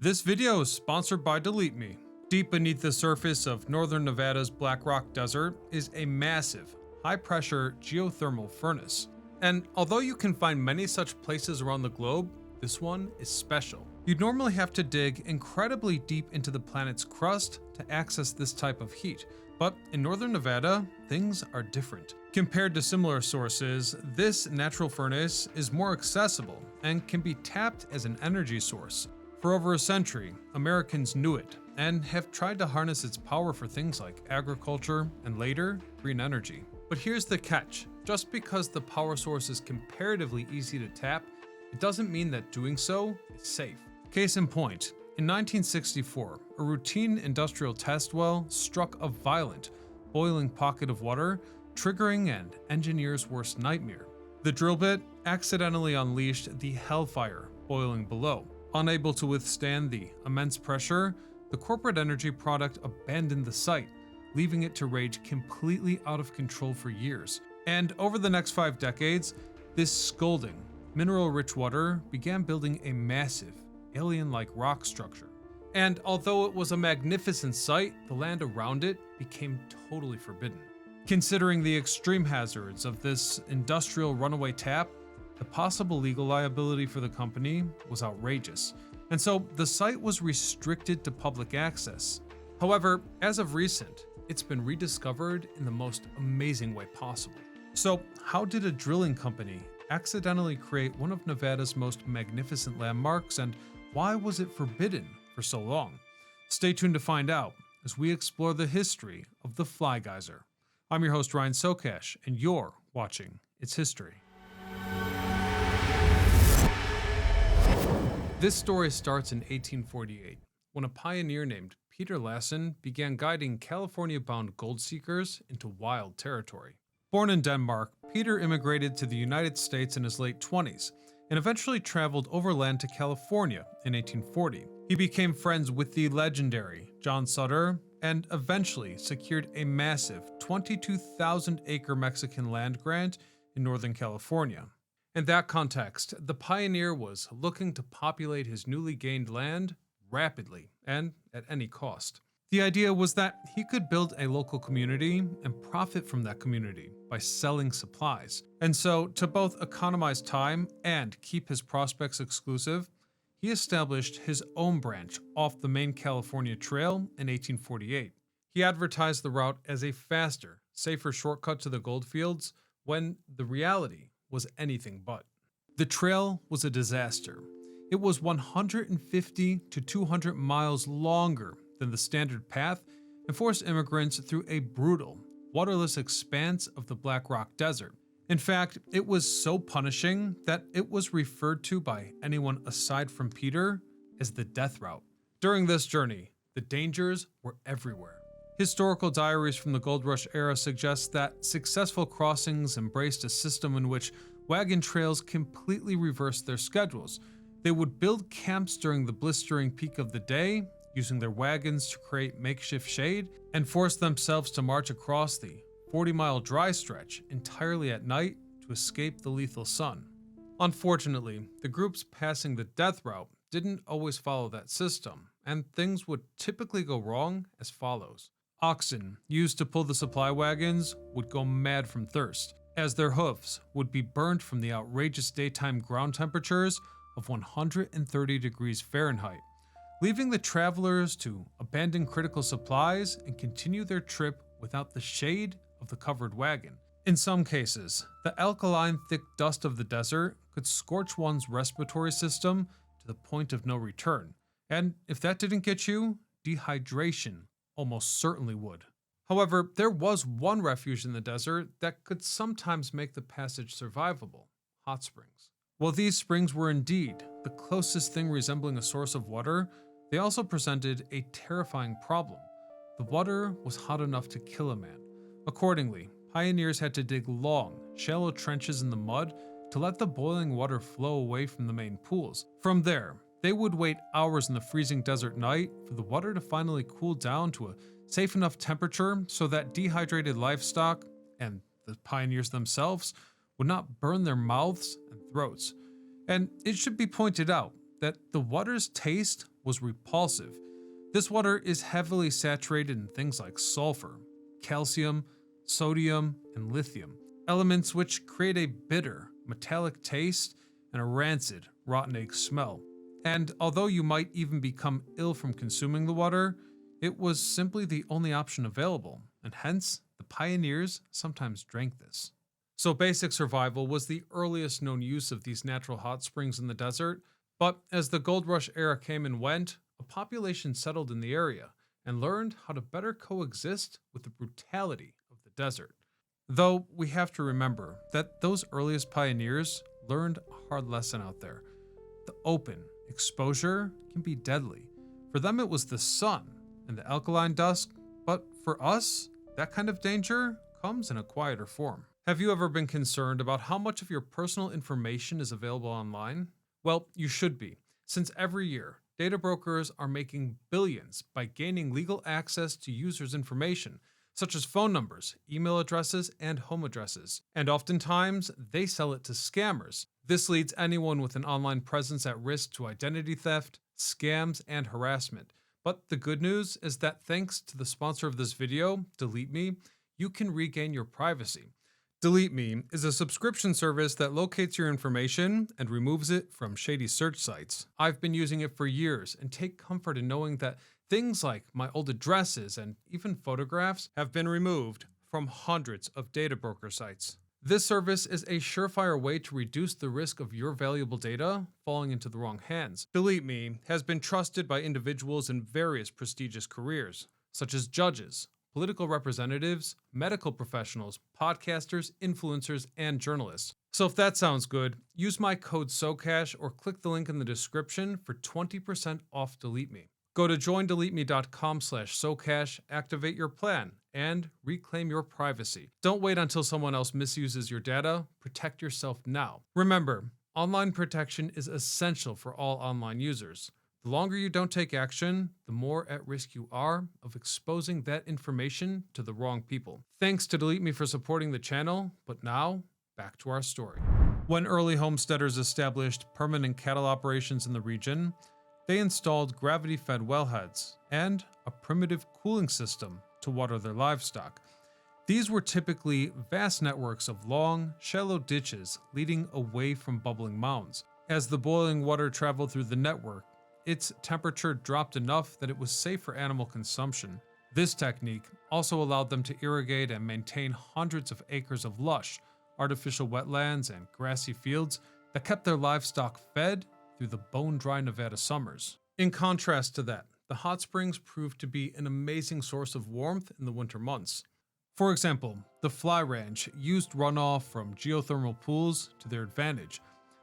This video is sponsored by Delete Me. Deep beneath the surface of northern Nevada's Black Rock Desert is a massive, high-pressure geothermal furnace. And although you can find many such places around the globe, this one is special. You'd normally have to dig incredibly deep into the planet's crust to access this type of heat, but in northern Nevada, things are different. Compared to similar sources, this natural furnace is more accessible and can be tapped as an energy source. For over a century, Americans knew it and have tried to harness its power for things like agriculture and later, green energy. But here's the catch. Just because the power source is comparatively easy to tap, it doesn't mean that doing so is safe. Case in point, in 1964, a routine industrial test well struck a violent, boiling pocket of water, triggering an engineer's worst nightmare. The drill bit accidentally unleashed the hellfire boiling below. Unable to withstand the immense pressure, the corporate energy product abandoned the site, leaving it to rage completely out of control for years. And over the next 5 decades, this scalding, mineral-rich water began building a massive, alien-like rock structure. And although it was a magnificent sight, the land around it became totally forbidden. Considering the extreme hazards of this industrial runaway tap, the possible legal liability for the company was outrageous, and so the site was restricted to public access. However, as of recent, it's been rediscovered in the most amazing way possible. So, how did a drilling company accidentally create one of Nevada's most magnificent landmarks, and why was it forbidden for so long? Stay tuned to find out as we explore the history of the Fly Geyser. I'm your host Ryan Sokash, and you're watching It's History. This story starts in 1848, when a pioneer named Peter Lassen began guiding California-bound gold seekers into wild territory. Born in Denmark, Peter immigrated to the United States in his late 20s and eventually traveled overland to California in 1840. He became friends with the legendary John Sutter and eventually secured a massive 22,000-acre Mexican land grant in Northern California. In that context, the pioneer was looking to populate his newly gained land rapidly and at any cost. The idea was that he could build a local community and profit from that community by selling supplies. And so, to both economize time and keep his prospects exclusive, he established his own branch off the main California Trail in 1848. He advertised the route as a faster, safer shortcut to the gold fields when the reality was anything but. The trail was a disaster. It was 150 to 200 miles longer than the standard path and forced immigrants through a brutal, waterless expanse of the Black Rock Desert. In fact, it was so punishing that it was referred to by anyone aside from Peter as the death route. During this journey, the dangers were everywhere. Historical diaries from the Gold Rush era suggest that successful crossings embraced a system in which wagon trails completely reversed their schedules. They would build camps during the blistering peak of the day, using their wagons to create makeshift shade, and force themselves to march across the 40-mile dry stretch entirely at night to escape the lethal sun. Unfortunately, the groups passing the death route didn't always follow that system, and things would typically go wrong as follows. Oxen, used to pull the supply wagons, would go mad from thirst, as their hoofs would be burned from the outrageous daytime ground temperatures of 130 degrees Fahrenheit, leaving the travelers to abandon critical supplies and continue their trip without the shade of the covered wagon. In some cases, the alkaline thick dust of the desert could scorch one's respiratory system to the point of no return, and if that didn't get you, dehydration almost certainly would. However, there was one refuge in the desert that could sometimes make the passage survivable: hot springs. While these springs were indeed the closest thing resembling a source of water, they also presented a terrifying problem. The water was hot enough to kill a man. Accordingly, pioneers had to dig long, shallow trenches in the mud to let the boiling water flow away from the main pools. From there, they would wait hours in the freezing desert night for the water to finally cool down to a safe enough temperature so that dehydrated livestock, and the pioneers themselves, would not burn their mouths and throats. And it should be pointed out that the water's taste was repulsive. This water is heavily saturated in things like sulfur, calcium, sodium, and lithium, elements which create a bitter, metallic taste and a rancid, rotten egg smell. And although you might even become ill from consuming the water, it was simply the only option available, and hence, the pioneers sometimes drank this. So basic survival was the earliest known use of these natural hot springs in the desert, but as the gold rush era came and went, a population settled in the area and learned how to better coexist with the brutality of the desert. Though we have to remember that those earliest pioneers learned a hard lesson out there. The open exposure can be deadly. For them it was the sun and the alkaline dust, but for us, that kind of danger comes in a quieter form. Have you ever been concerned about how much of your personal information is available online? Well, you should be, since every year, data brokers are making billions by gaining legal access to users' information, such as phone numbers, email addresses, and home addresses. And oftentimes, they sell it to scammers. This leads anyone with an online presence at risk to identity theft, scams, and harassment. But the good news is that thanks to the sponsor of this video, Delete Me, you can regain your privacy. Delete Me is a subscription service that locates your information and removes it from shady search sites. I've been using it for years and take comfort in knowing that things like my old addresses and even photographs have been removed from hundreds of data broker sites. This service is a surefire way to reduce the risk of your valuable data falling into the wrong hands. Delete Me has been trusted by individuals in various prestigious careers, such as judges, political representatives, medical professionals, podcasters, influencers, and journalists. So if that sounds good, use my code SOCASH or click the link in the description for 20% off Delete Me. Go to joindeleteme.com/SoCash, activate your plan, and reclaim your privacy. Don't wait until someone else misuses your data. Protect yourself now. Remember, online protection is essential for all online users. The longer you don't take action, the more at risk you are of exposing that information to the wrong people. Thanks to Delete Me for supporting the channel, but now, back to our story. When early homesteaders established permanent cattle operations in the region, they installed gravity-fed wellheads and a primitive cooling system to water their livestock. These were typically vast networks of long, shallow ditches leading away from bubbling mounds. As the boiling water traveled through the network, its temperature dropped enough that it was safe for animal consumption. This technique also allowed them to irrigate and maintain hundreds of acres of lush, artificial wetlands and grassy fields that kept their livestock fed through the bone-dry Nevada summers. In contrast to that, the hot springs proved to be an amazing source of warmth in the winter months. For example, the Fly Ranch used runoff from geothermal pools to their advantage.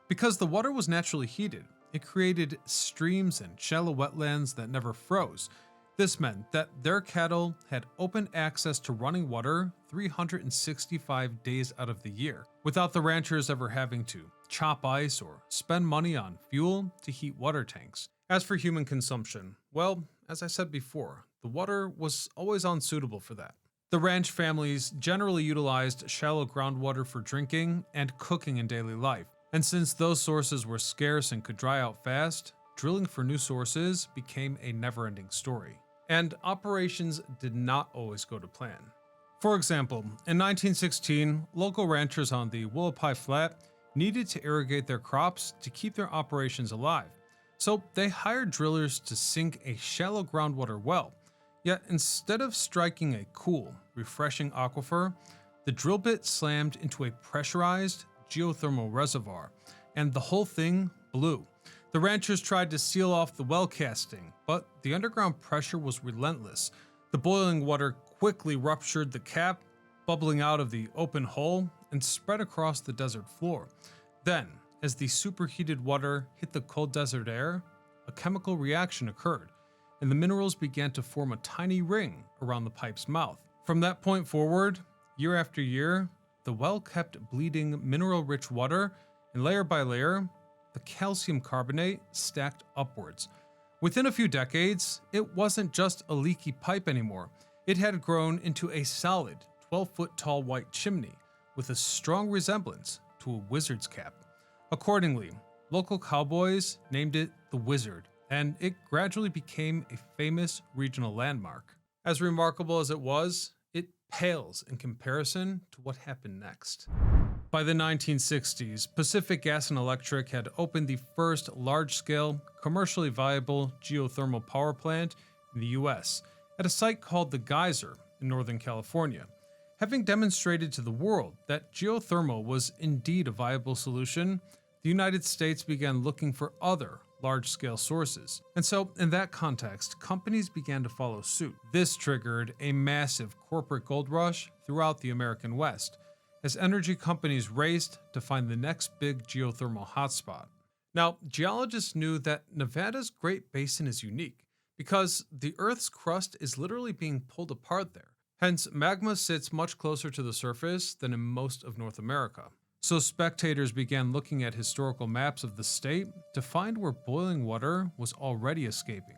Because the water was naturally heated, it created streams and shallow wetlands that never froze. This meant that their cattle had open access to running water 365 days out of the year, without the ranchers ever having to chop ice or spend money on fuel to heat water tanks. As for human consumption, well, as I said before, the water was always unsuitable for that. The ranch families generally utilized shallow groundwater for drinking and cooking in daily life. And since those sources were scarce and could dry out fast, drilling for new sources became a never-ending story. And operations did not always go to plan. For example, in 1916, local ranchers on the Willapa Flat needed to irrigate their crops to keep their operations alive. So they hired drillers to sink a shallow groundwater well. Yet instead of striking a cool, refreshing aquifer, the drill bit slammed into a pressurized geothermal reservoir, and the whole thing blew. The ranchers tried to seal off the well casting, but the underground pressure was relentless. The boiling water quickly ruptured the cap, bubbling out of the open hole and spread across the desert floor. Then, as the superheated water hit the cold desert air, a chemical reaction occurred, and the minerals began to form a tiny ring around the pipe's mouth. From that point forward, year after year, the well kept bleeding mineral-rich water, and layer by layer, the calcium carbonate stacked upwards. Within a few decades, it wasn't just a leaky pipe anymore. It had grown into a solid 12-foot-tall white chimney with a strong resemblance to a wizard's cap. Accordingly, local cowboys named it the Wizard and it gradually became a famous regional landmark. As remarkable as it was, it pales in comparison to what happened next. By the 1960s, Pacific Gas and Electric had opened the first large-scale, commercially viable geothermal power plant in the US at a site called the Geyser in Northern California. Having demonstrated to the world that geothermal was indeed a viable solution, the United States began looking for other large-scale sources. And so, in that context, companies began to follow suit. This triggered a massive corporate gold rush throughout the American West, as energy companies raced to find the next big geothermal hotspot. Now, geologists knew that Nevada's Great Basin is unique because the Earth's crust is literally being pulled apart there. Hence, magma sits much closer to the surface than in most of North America. So spectators began looking at historical maps of the state to find where boiling water was already escaping.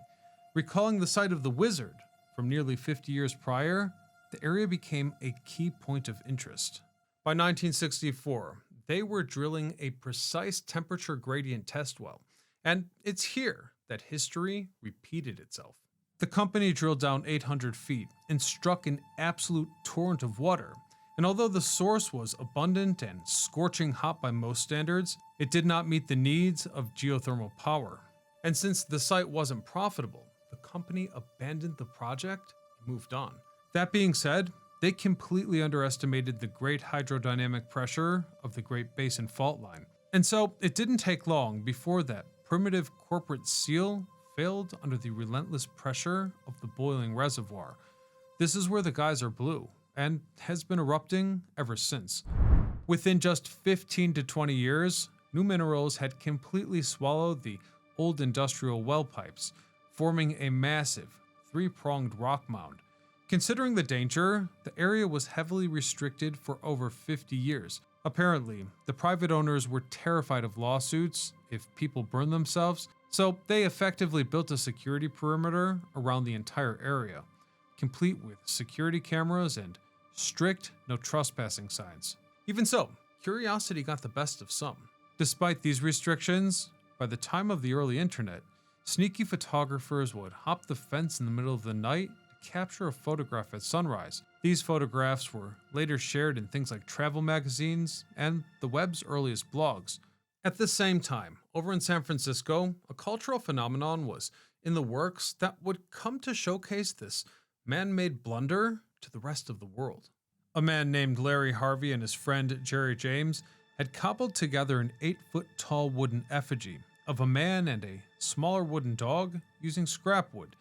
Recalling the site of the Wizard from nearly 50 years prior, the area became a key point of interest. By 1964, they were drilling a precise temperature gradient test well, and it's here that history repeated itself. The company drilled down 800 feet and struck an absolute torrent of water, and although the source was abundant and scorching hot by most standards, it did not meet the needs of geothermal power. And since the site wasn't profitable, the company abandoned the project and moved on. That being said, they completely underestimated the great hydrodynamic pressure of the Great Basin fault line. And so it didn't take long before that primitive corporate seal failed under the relentless pressure of the boiling reservoir. This is where the geyser blew, and has been erupting ever since. Within just 15 to 20 years, new minerals had completely swallowed the old industrial well pipes, forming a massive, three-pronged rock mound. Considering the danger, the area was heavily restricted for over 50 years. Apparently, the private owners were terrified of lawsuits if people burned themselves, so they effectively built a security perimeter around the entire area, complete with security cameras and strict no trespassing signs. Even so, curiosity got the best of some. Despite these restrictions, by the time of the early internet, sneaky photographers would hop the fence in the middle of the night to capture a photograph at sunrise. These photographs were later shared in things like travel magazines and the web's earliest blogs. At the same time, over in San Francisco, a cultural phenomenon was in the works that would come to showcase this man-made blunder to the rest of the world. A man named Larry Harvey and his friend Jerry James had cobbled together an 8-foot-tall wooden effigy of a man and a smaller wooden dog using scrap wood.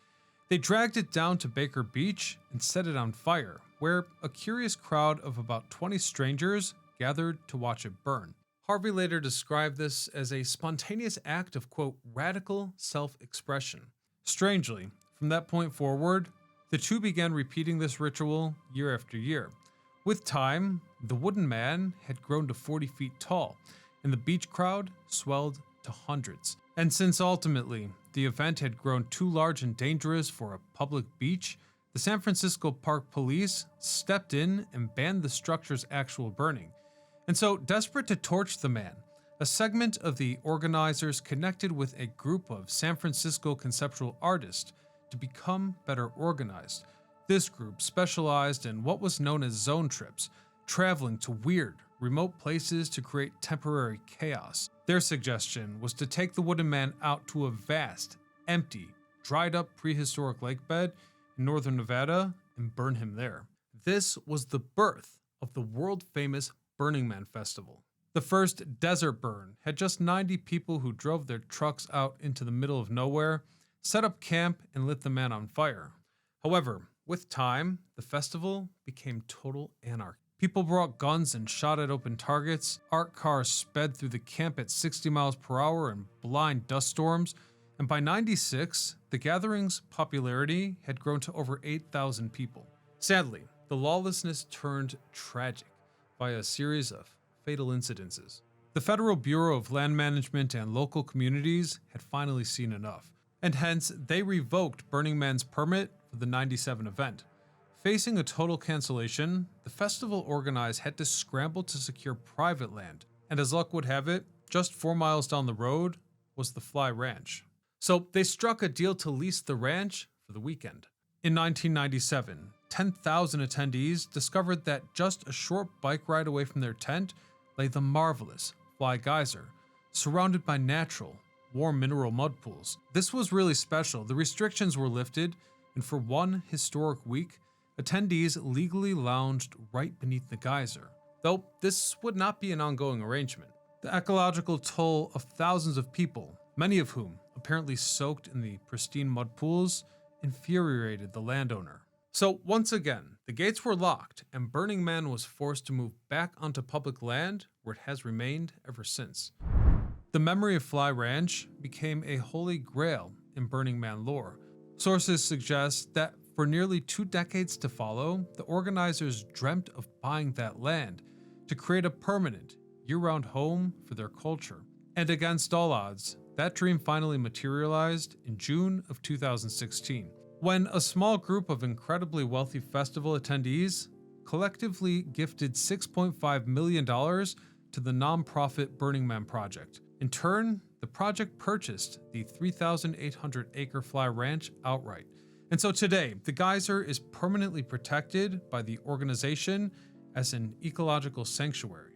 They dragged it down to Baker Beach and set it on fire, where a curious crowd of about 20 strangers gathered to watch it burn. Harvey later described this as a spontaneous act of, quote, radical self-expression. Strangely, from that point forward, the two began repeating this ritual year after year. With time, the wooden man had grown to 40 feet tall, and the beach crowd swelled to hundreds. And since ultimately the event had grown too large and dangerous for a public beach, the San Francisco Park Police stepped in and banned the structure's actual burning. And so, desperate to torch the man, a segment of the organizers connected with a group of San Francisco conceptual artists to become better organized. This group specialized in what was known as zone trips, traveling to weird, remote places to create temporary chaos. Their suggestion was to take the wooden man out to a vast, empty, dried-up prehistoric lake bed in northern Nevada and burn him there. This was the birth of the world-famous Burning Man Festival. The first desert burn had just 90 people who drove their trucks out into the middle of nowhere, set up camp, and lit the man on fire. However, with time, the festival became total anarchy. People brought guns and shot at open targets, art cars sped through the camp at 60 miles per hour in blind dust storms, and by 96, the gathering's popularity had grown to over 8,000 people. Sadly, the lawlessness turned tragic by a series of fatal incidences. The Federal Bureau of Land Management and local communities had finally seen enough, and hence they revoked Burning Man's permit for the 97 event. Facing a total cancellation, the festival organizers had to scramble to secure private land, and as luck would have it, just 4 miles down the road was the Fly Ranch. So they struck a deal to lease the ranch for the weekend. In 1997, 10,000 attendees discovered that just a short bike ride away from their tent lay the marvelous Fly Geyser, surrounded by natural, warm mineral mud pools. This was really special. The restrictions were lifted, and for one historic week, attendees legally lounged right beneath the geyser. Though this would not be an ongoing arrangement. The ecological toll of thousands of people, many of whom apparently soaked in the pristine mud pools, infuriated the landowner. So once again, the gates were locked and Burning Man was forced to move back onto public land where it has remained ever since. The memory of Fly Ranch became a holy grail in Burning Man lore. Sources suggest that for nearly 2 decades to follow, the organizers dreamt of buying that land to create a permanent, year-round home for their culture. And against all odds, that dream finally materialized in June of 2016, when a small group of incredibly wealthy festival attendees collectively gifted $6.5 million to the nonprofit Burning Man project. In turn, the project purchased the 3,800-acre Fly Ranch outright. And so today, the geyser is permanently protected by the organization as an ecological sanctuary.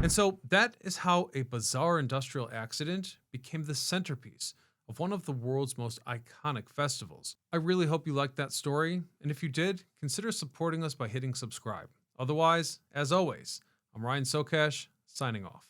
And so that is how a bizarre industrial accident became the centerpiece of one of the world's most iconic festivals. I really hope you liked that story, and if you did, consider supporting us by hitting subscribe. Otherwise, as always, I'm Ryan Sokesh, signing off.